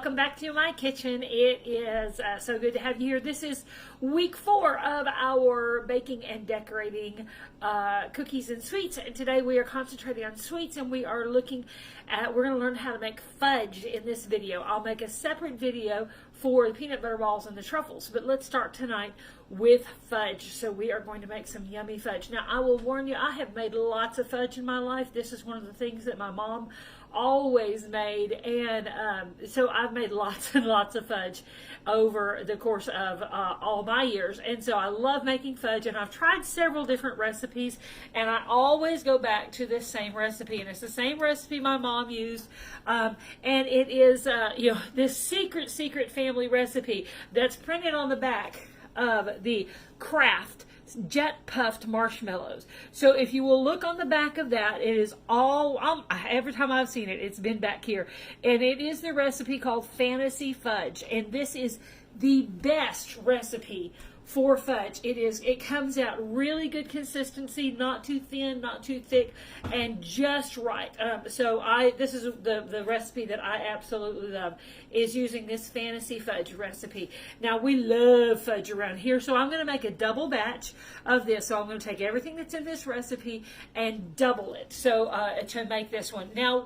welcome back to my kitchen. It is so good to have you here. This is week 4 of our baking and decorating cookies and sweets. And today we are concentrating on sweets, and we're going to learn how to make fudge in this video. I'll make a separate video for the peanut butter balls and the truffles, but let's start tonight with fudge. So we are going to make some yummy fudge. Now, I will warn you, I have made lots of fudge in my life. This is one of the things that my mom always made, and so I've made lots and lots of fudge over the course of all my years, and so I love making fudge, and I've tried several different recipes, and I always go back to this same recipe, and it's the same recipe my mom used, and it is this secret family recipe that's printed on the back of the Kraft Jet-puffed marshmallows. So if you will look on the back of that, it is all, every time I've seen it, it's been back here. And it is the recipe called Fantasy Fudge. And this is the best recipe for fudge. It comes out really good consistency, not too thin, not too thick, and just right. This is the recipe that I absolutely love, is using this Fantasy Fudge recipe. Now, we love fudge around here, so I'm going to make a double batch of this. So I'm going to take everything that's in this recipe and double it to make this one. Now,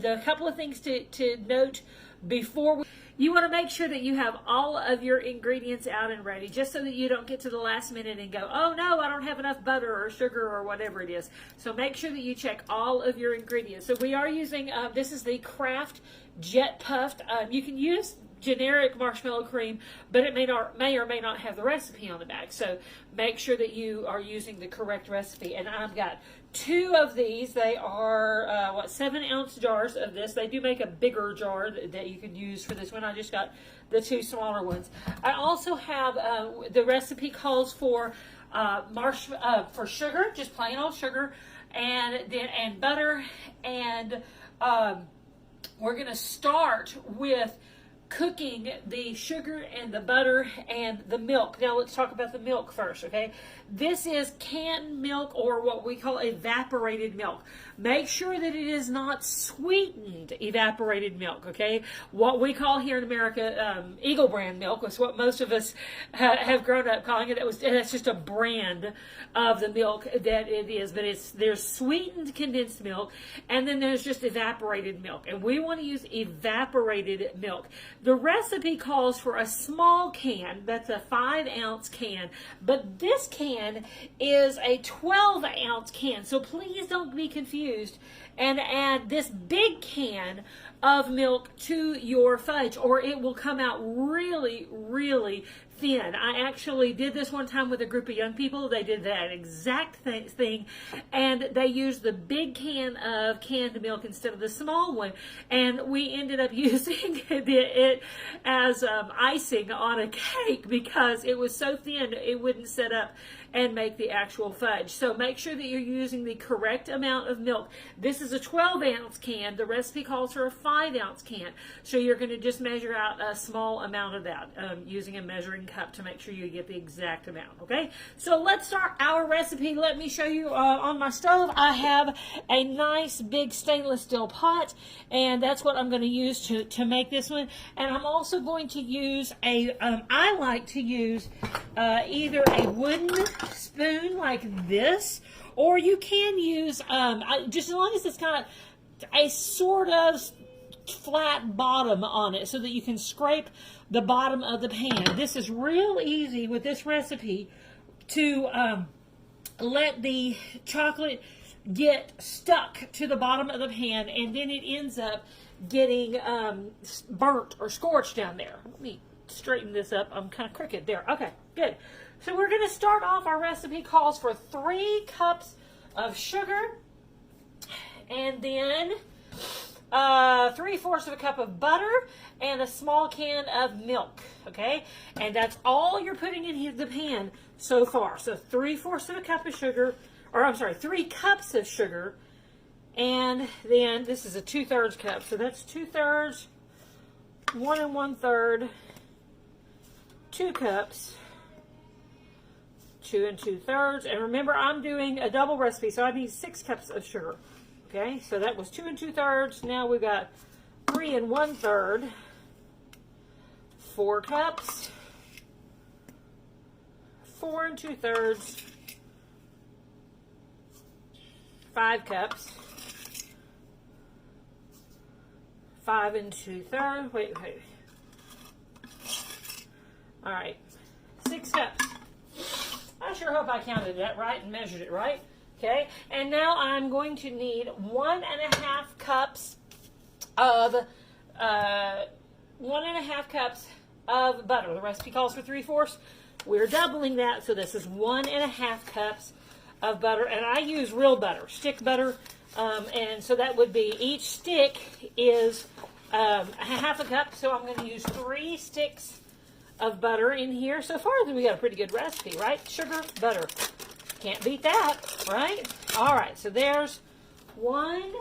the couple of things to note before you want to make sure that you have all of your ingredients out and ready, just so that you don't get to the last minute and go, oh no, I don't have enough butter or sugar or whatever it is. So make sure that you check all of your ingredients. So we are using, this is the Kraft Jet-puffed. You can use generic marshmallow cream, but it may or may not have the recipe on the back. So make sure that you are using the correct recipe. And I've got 2 of these. They are 7-ounce jars of this. They do make a bigger jar that you can use for this one. I just got the 2 smaller ones. I also have the recipe calls for for sugar, just plain old sugar, and butter, and we're going to start with cooking the sugar and the butter and the milk. Now let's talk about the milk first, okay? This is canned milk, or what we call evaporated milk. Make sure that it is not sweetened evaporated milk, okay? What we call here in America Eagle brand milk was what most of us have grown up calling it. That's just a brand of the milk that it is, but there's sweetened condensed milk, and then there's just evaporated milk, and we want to use evaporated milk. The recipe calls for a small can, that's a 5-ounce can, but this can is a 12-ounce can, so please don't be confused and add this big can of milk to your fudge, or it will come out really, really thin. I actually did this one time with a group of young people. They did that exact thing, and they used the big can of canned milk instead of the small one, and we ended up using it as icing on a cake because it was so thin it wouldn't set up and make the actual fudge. So make sure that you're using the correct amount of milk. This is a 12-ounce can. The recipe calls for a 5-ounce can. So you're going to just measure out a small amount of that using a measuring cup to make sure you get the exact amount, okay? So let's start our recipe. Let me show you on my stove. I have a nice big stainless steel pot, and that's what I'm going to use to make this one. And I'm also going to use I like to use either a wooden spoon like this, or you can use just as long as it's got a sort of flat bottom on it so that you can scrape the bottom of the pan. This is real easy with this recipe to let the chocolate get stuck to the bottom of the pan, and then it ends up getting burnt or scorched down there. Let me straighten this up. I'm kind of crooked there. Okay, good. So we're going to start off. Our recipe calls for 3 cups of sugar, and then 3/4 of a cup of butter, and a small can of milk, okay? And that's all you're putting in the pan so far. So 3/4 of a cup of sugar, or I'm sorry, 3 cups of sugar, and then this is a 2/3 cup. So that's 2/3, 1 1/3, 2 cups, 2 2/3. And remember, I'm doing a double recipe, so I need 6 cups of sugar. Okay, so that was 2 2/3. Now we've got 3 1/3. 4 cups, 4 2/3, 5 cups, 5 2/3, wait. All right, 6 cups. I sure hope I counted that right and measured it right. Okay, and now I'm going to need 1.5 cups of 1.5 cups of butter. The recipe calls for 3/4. We're doubling that, so this is 1.5 cups of butter, and I use real butter, stick butter, and so that would be each stick is 1/2 cup. So I'm going to use 3 sticks of butter in here. So far, we got a pretty good recipe, right? Sugar, butter. Can't beat that, right? All right, so there's 1.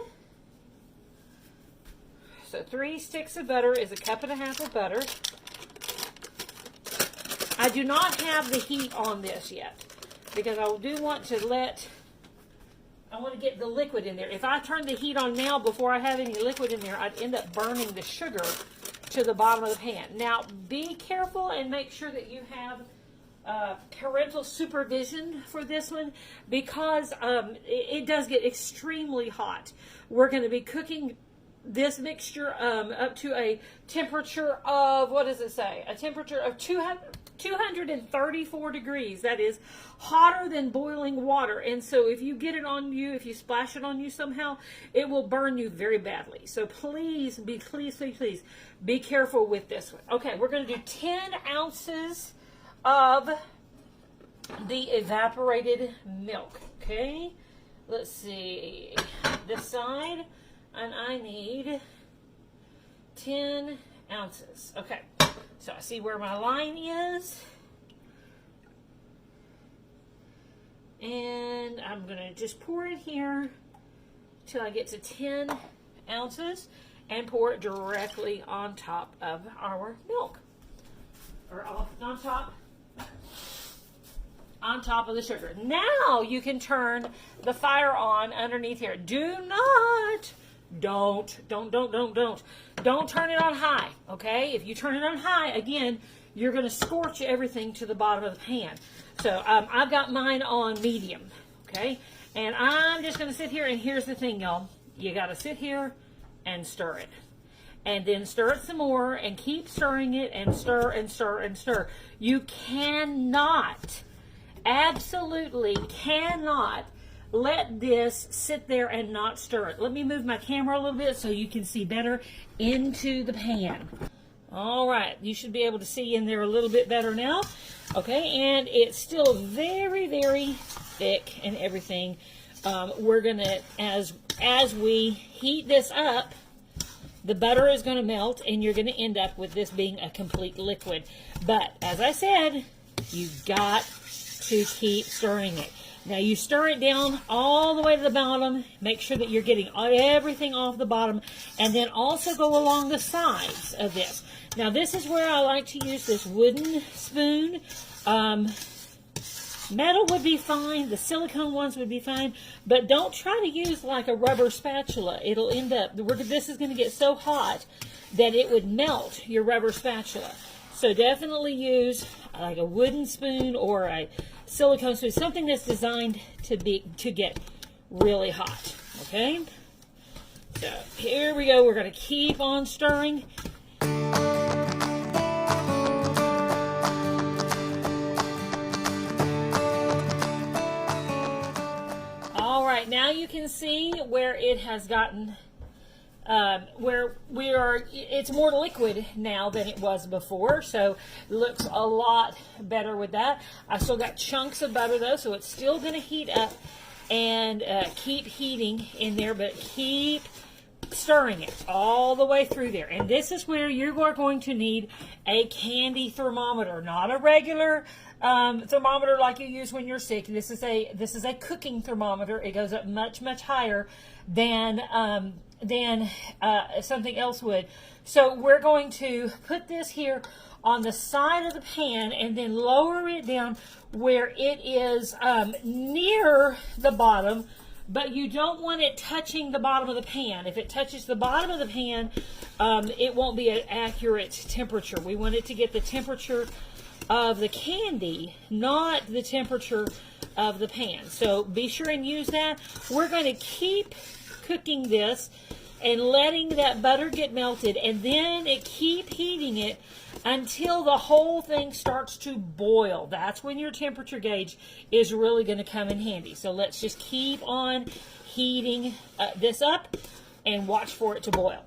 So 3 sticks of butter is 1.5 cups of butter. I do not have the heat on this yet because I do want to I want to get the liquid in there. If I turn the heat on now before I have any liquid in there, I'd end up burning the sugar to the bottom of the pan. Now, be careful and make sure that you have parental supervision for this one because it does get extremely hot. We're going to be cooking this mixture up to a temperature of, what does it say? A temperature of 234 degrees. That is hotter than boiling water. And so if you get it on you, if you splash it on you somehow, it will burn you very badly. So please be careful with this one. Okay, we're going to do 10 ounces of the evaporated milk. Okay, let's see this side, and I need 10 ounces. Okay, so I see where my line is, and I'm gonna just pour it here till I get to 10 ounces and pour it directly on top of our milk, or on top of the sugar. Now you can turn the fire on underneath here. Don't turn it on high, okay? If you turn it on high, again, you're going to scorch everything to the bottom of the pan. So I've got mine on medium, okay? And I'm just going to sit here, and here's the thing, y'all. You got to sit here and stir it. And then stir it some more and keep stirring it and stir and stir and stir. You cannot, absolutely cannot let this sit there and not stir it. Let me move my camera a little bit so you can see better into the pan. All right, you should be able to see in there a little bit better now. Okay, and it's still very, very thick and everything. We're gonna, as we heat this up, the butter is going to melt, and you're going to end up with this being a complete liquid. But, as I said, you've got to keep stirring it. Now, you stir it down all the way to the bottom. Make sure that you're getting everything off the bottom. And then also go along the sides of this. Now, this is where I like to use this wooden spoon. Metal would be fine. The silicone ones would be fine. But don't try to use like a rubber spatula. It'll end up, this is going to get so hot that it would melt your rubber spatula. So definitely use like a wooden spoon or a silicone spoon. Something that's designed to get really hot. Okay? So here we go. We're going to keep on stirring. Now you can see where it has gotten, it's more liquid now than it was before, so it looks a lot better with that. I still got chunks of butter though, so it's still going to heat up and keep heating in there, but keep stirring it all the way through there. And this is where you are going to need a candy thermometer, not a regular thermometer like you use when you're sick. This is a cooking thermometer. It goes up much higher than something else would. So we're going to put this here on the side of the pan and then lower it down where it is near the bottom, but you don't want it touching the bottom of the pan. If it touches the bottom of the pan, it won't be an accurate temperature. We want it to get the temperature of the candy, not the temperature of the pan. So be sure and use that. We're going to keep cooking this and letting that butter get melted, and then keep heating it until the whole thing starts to boil. That's when your temperature gauge is really going to come in handy. So let's just keep on heating this up and watch for it to boil.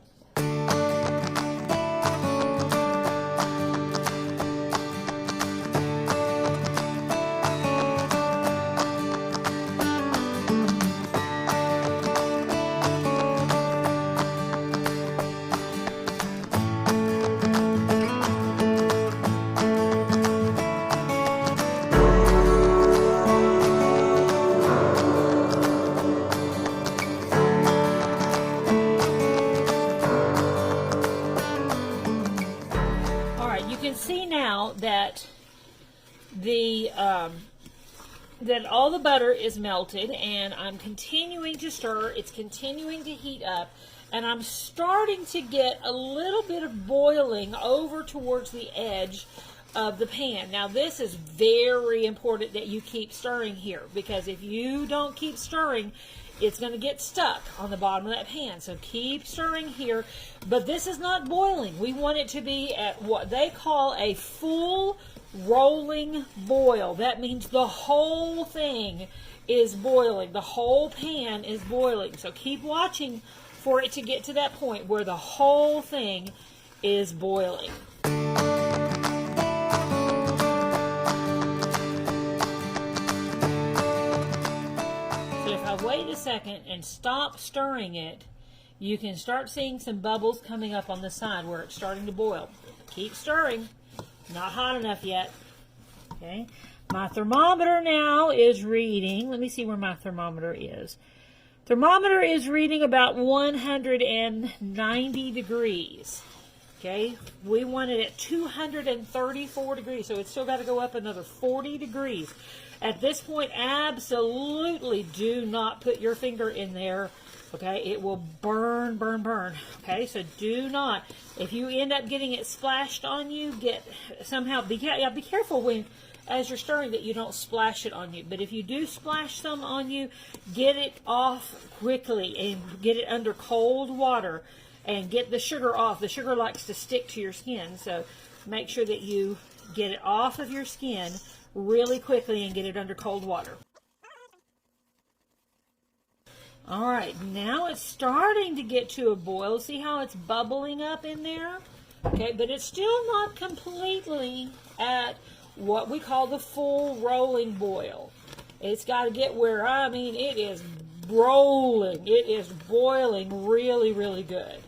See now that that all the butter is melted, and I'm continuing to stir. It's continuing to heat up, and I'm starting to get a little bit of boiling over towards the edge of the pan. Now this is very important that you keep stirring here, because if you don't keep stirring, it's going to get stuck on the bottom of that pan. So keep stirring here. But this is not boiling. We want it to be at what they call a full rolling boil. That means the whole thing is boiling. The whole pan is boiling. So keep watching for it to get to that point where the whole thing is boiling. Wait a second and stop stirring it, you can start seeing some bubbles coming up on the side where it's starting to boil. Keep stirring. Not hot enough yet. Okay. My thermometer now is reading. Let me see where my thermometer is. Thermometer is reading about 190 degrees. Okay. We want it at 234 degrees, so it's still got to go up another 40 degrees. At this point, absolutely do not put your finger in there, okay? It will burn, burn, burn, okay? So do not. If you end up getting it splashed on you, be careful when, as you're stirring, that you don't splash it on you. But if you do splash some on you, get it off quickly and get it under cold water and get the sugar off. The sugar likes to stick to your skin, so make sure that you get it off of your skin really quickly and get it under cold water. All right, now it's starting to get to a boil. See how it's bubbling up in there? Okay, but it's still not completely at what we call the full rolling boil. It's got to get where, I mean, it is rolling. It is boiling really, really good.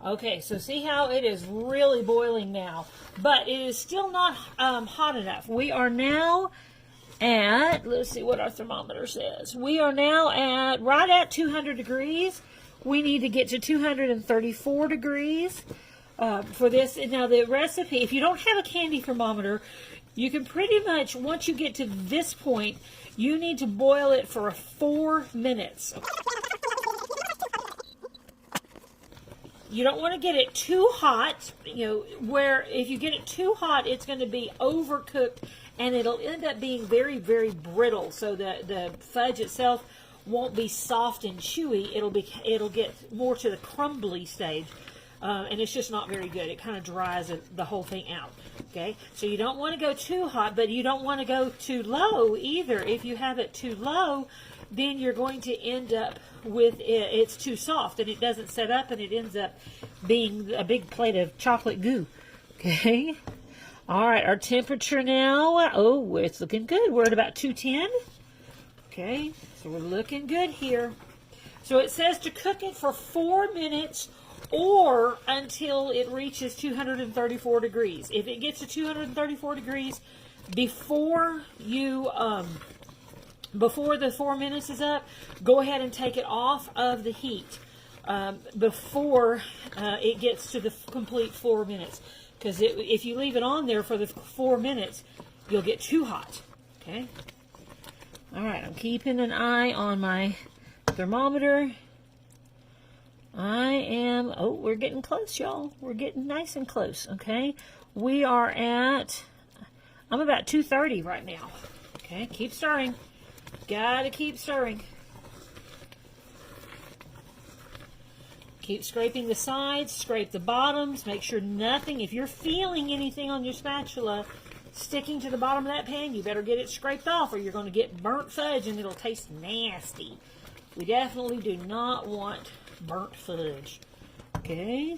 Okay, so see how it is really boiling now, but it is still not hot enough. We are now at, let's see what our thermometer says. We are now at, right at 200 degrees. We need to get to 234 degrees for this. Now the recipe, if you don't have a candy thermometer, you can pretty much, once you get to this point, you need to boil it for 4 minutes. You don't want to get it too hot, where if you get it too hot, it's going to be overcooked and it'll end up being very, very brittle. So the fudge itself won't be soft and chewy. It'll get more to the crumbly stage, and it's just not very good. It kind of dries the whole thing out. Okay, so you don't want to go too hot, but you don't want to go too low either. If you have it too low, then you're going to end up with it's too soft and it doesn't set up and it ends up being a big plate of chocolate goo. Okay. All right, our temperature now, oh, it's looking good. We're at about 210. Okay, so we're looking good here. So it says to cook it for 4 minutes or until it reaches 234 degrees. If it gets to 234 degrees before you before the 4 minutes is up, go ahead and take it off of the heat before it gets to the complete 4 minutes. Because if you leave it on there for the 4 minutes, you'll get too hot. Okay? I'm keeping an eye on my thermometer. Oh, we're getting close, y'all. We're getting nice and close, okay? We are at, I'm about 230 right now. Okay, keep stirring. Gotta keep stirring. Keep scraping the sides, scrape the bottoms, make sure nothing, if you're feeling anything on your spatula sticking to the bottom of that pan, you better get it scraped off or you're going to get burnt fudge and it'll taste nasty. We definitely do not want burnt fudge. Okay.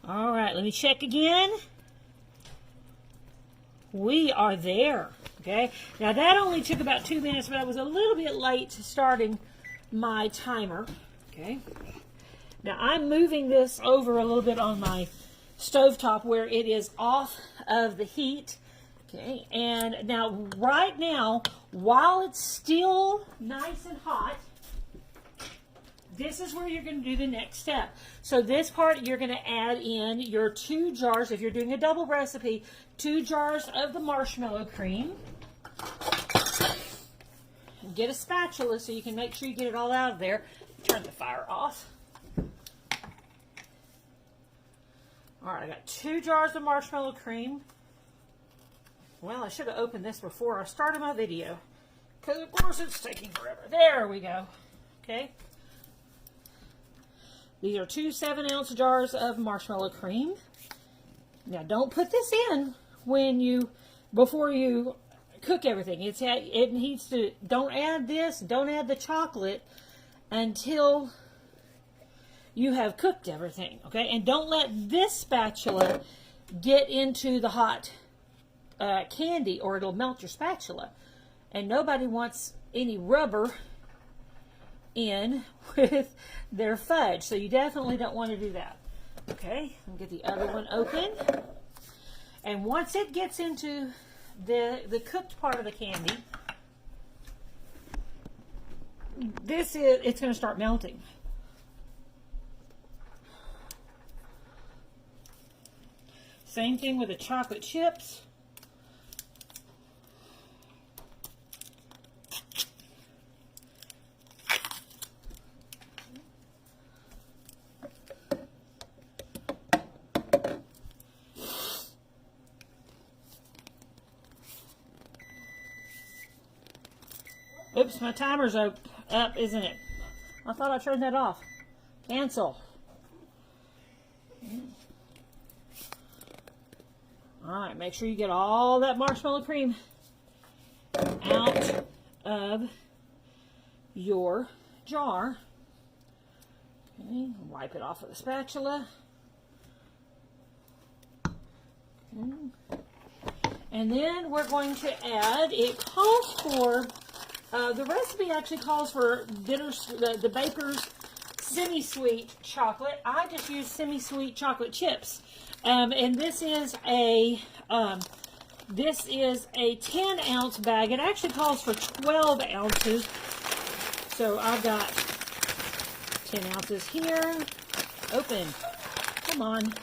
All right, let me check again. We are there. Okay. Now that only took about 2 minutes, but I was a little bit late starting my timer. Okay. Now I'm moving this over a little bit on my stovetop where it is off of the heat. Okay. And now, right now, while it's still nice and hot, this is where you're going to do the next step. So this part, you're going to add in your 2 jars, if you're doing a double recipe, 2 jars of the marshmallow cream. And get a spatula so you can make sure you get it all out of there. Turn the fire off. All right, I got 2 jars of marshmallow cream. Well, I should have opened this before I started my video, because of course it's taking forever. There we go. Okay. These are 2 7-ounce jars of marshmallow cream. Now, don't put this in before you cook everything. It needs to, don't add the chocolate until you have cooked everything, okay? And don't let this spatula get into the hot candy or it'll melt your spatula. And nobody wants any rubber in with their fudge, so you definitely don't want to do that. Okay, I'll get the other one open. And once it gets into the cooked part of the candy, it's going to start melting. Same thing with the chocolate chips. Oops, my timer's up, isn't it? I thought I turned that off. Cancel. Alright, make sure you get all that marshmallow cream out of your jar. Okay, wipe it off with a spatula. Okay. And then we're going to add, it calls for, the recipe actually calls for the baker's semi-sweet chocolate. I just use semi-sweet chocolate chips. And this is a 10-ounce bag. It actually calls for 12 ounces. So I've got 10 ounces here. Open. Come on.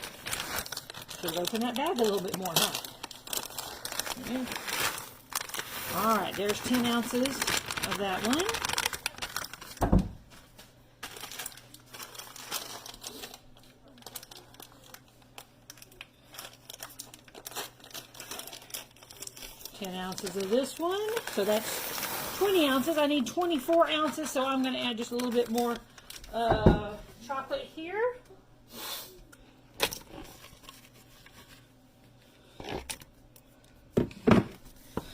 Should open that bag a little bit more, huh? Okay. All right, there's 10 ounces of that one. Ounces of this one, so that's 20 ounces. I need 24 ounces, so I'm going to add just a little bit more chocolate here.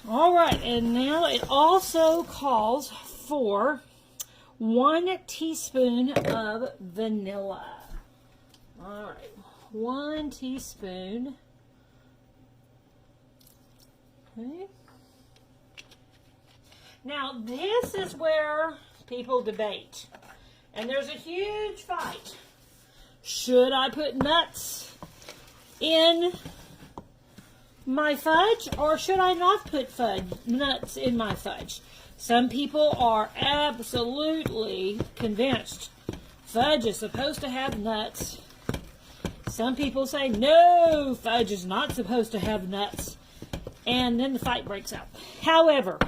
All right, and now it also calls for 1 teaspoon of vanilla. All right, 1 teaspoon. Okay. Now, this is where people debate. And there's a huge fight. Should I put nuts in my fudge, or should I not put nuts in my fudge? Some people are absolutely convinced fudge is supposed to have nuts. Some people say, no, fudge is not supposed to have nuts. And then the fight breaks out. However,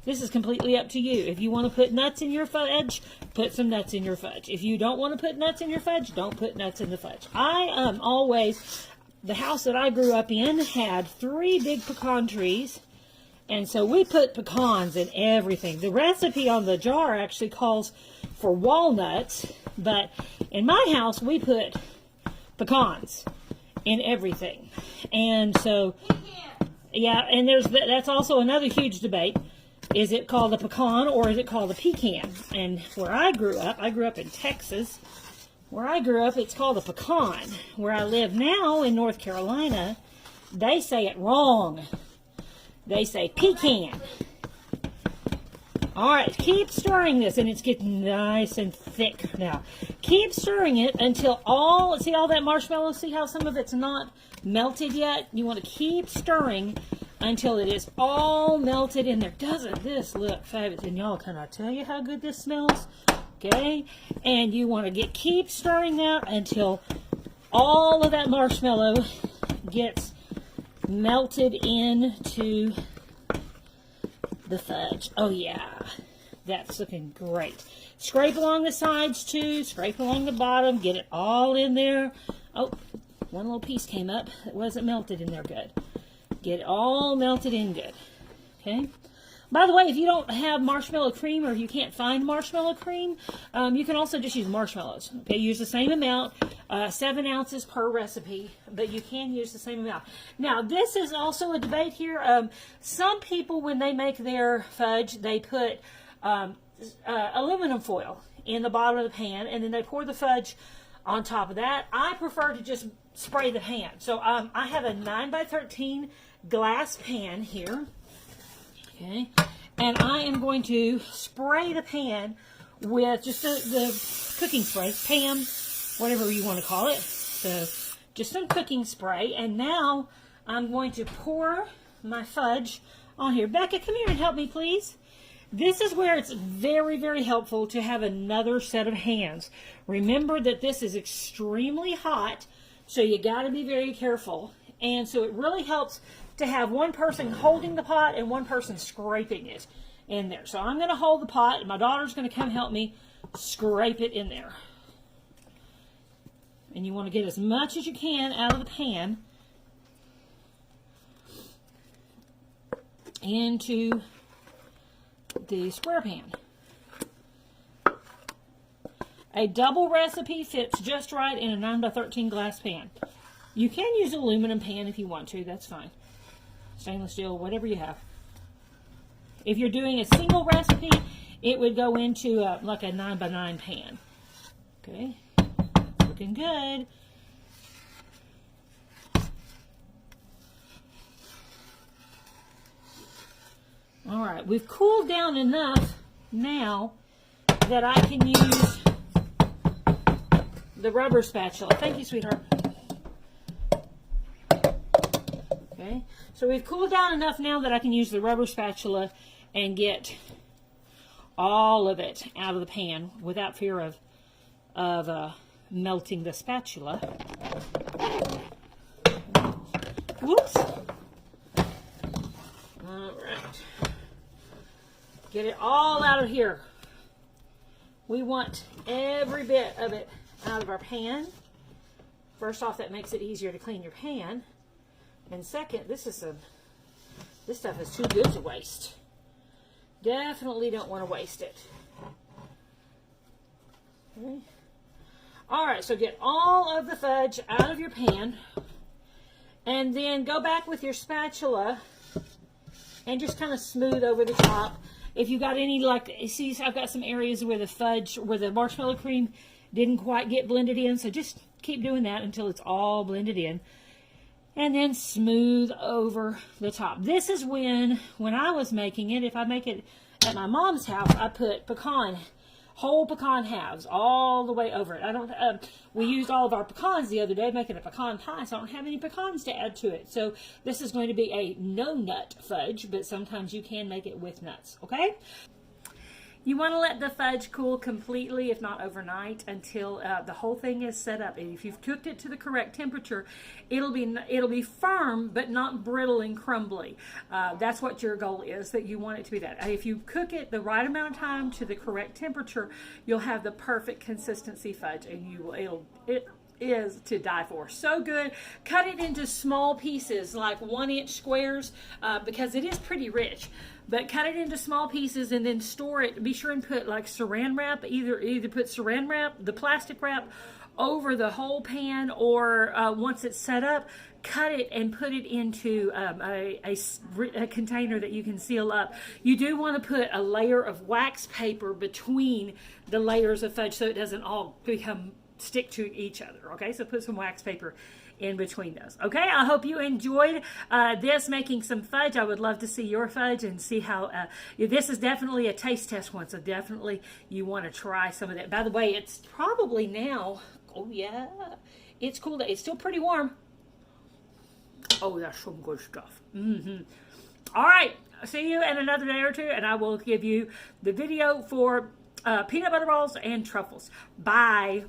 This is completely up to you. If you want to put nuts in your fudge, put some nuts in your fudge. If you don't want to put nuts in your fudge, don't put nuts in the fudge. The house that I grew up in had 3 big pecan trees, and so we put pecans in everything. The recipe on the jar actually calls for walnuts, but in my house we put pecans in everything. And so, yeah, and that's also another huge debate. Is it called a pecan or is it called a pecan? And where I grew up in Texas. Where I grew up, it's called a pecan. Where I live now in North Carolina, they say it wrong. They say pecan. All right, keep stirring this, and it's getting nice and thick now. Keep stirring it until see all that marshmallow? See how some of it's not melted yet? You want to keep stirring until it is all melted in there. Doesn't this look fabulous? And y'all, can I tell you how good this smells? Okay, and you want to keep stirring that until all of that marshmallow gets melted into the fudge. Oh yeah, that's looking great. Scrape along the sides too, scrape along the bottom, get it all in there. Oh, one little piece came up that wasn't melted in there good. Get it all melted in good. Okay. By the way, if you don't have marshmallow cream or if you can't find marshmallow cream, you can also just use marshmallows. Okay, use the same amount, 7 ounces per recipe, but you can use the same amount. Now, this is also a debate here. Some people, when they make their fudge, they put aluminum foil in the bottom of the pan, and then they pour the fudge on top of that. I prefer to just spray the pan. So I have a 9x13 glass pan here. Okay, and I am going to spray the pan with just the cooking spray, Pam, whatever you want to call it. So just some cooking spray, and now I'm going to pour my fudge on here. Becca, come here and help me, please. This is where it's very, very helpful to have another set of hands. Remember that this is extremely hot, so you got to be very careful. And so it really helps to have one person holding the pot and one person scraping it in there. So I'm going to hold the pot, and my daughter's going to come help me scrape it in there. And you want to get as much as you can out of the pan into the square pan. A double recipe fits just right in a 9x13 glass pan. You can use an aluminum pan if you want to, that's fine. Stainless steel, whatever you have. If you're doing a single recipe, it would go into like a 9x9 pan. Okay, looking good. All right, we've cooled down enough now that I can use the rubber spatula. Thank you, sweetheart. Okay, so we've cooled down enough now that I can use the rubber spatula and get all of it out of the pan without fear of melting the spatula. Whoops. All right. Get it all out of here. We want every bit of it out of our pan. First off, that makes it easier to clean your pan. And second, this stuff is too good to waste. Definitely don't want to waste it. Okay. All right, so get all of the fudge out of your pan, and then go back with your spatula and just kind of smooth over the top. If you got any, like, see, I've got some areas where the marshmallow cream didn't quite get blended in, so just keep doing that until it's all blended in. And then smooth over the top. This is when I was making it, if I make it at my mom's house, I put whole pecan halves all the way over it. We used all of our pecans the other day making a pecan pie, so I don't have any pecans to add to it. So this is going to be a no nut fudge, but sometimes you can make it with nuts, okay? You want to let the fudge cool completely, if not overnight, until the whole thing is set up. And if you've cooked it to the correct temperature, it'll be firm but not brittle and crumbly. That's what your goal is, that you want it to be that. If you cook it the right amount of time to the correct temperature, you'll have the perfect consistency fudge, and it is to die for. So good. Cut it into small pieces, like 1-inch squares, because it is pretty rich. But cut it into small pieces and then store it. Be sure and put like saran wrap, either put saran wrap, the plastic wrap, over the whole pan, or once it's set up, cut it and put it into a container that you can seal up. You do want to put a layer of wax paper between the layers of fudge so it doesn't all stick to each other. Okay, so put some wax paper in between those. Okay, I hope you enjoyed this, making some fudge. I would love to see your fudge and see how this is definitely a taste test one, so definitely you want to try some of that. By the way, it's probably now, oh yeah, it's cool. It's still pretty warm. Oh, that's some good stuff. All right, see you in another day or two, and I will give you the video for peanut butter balls and truffles. Bye.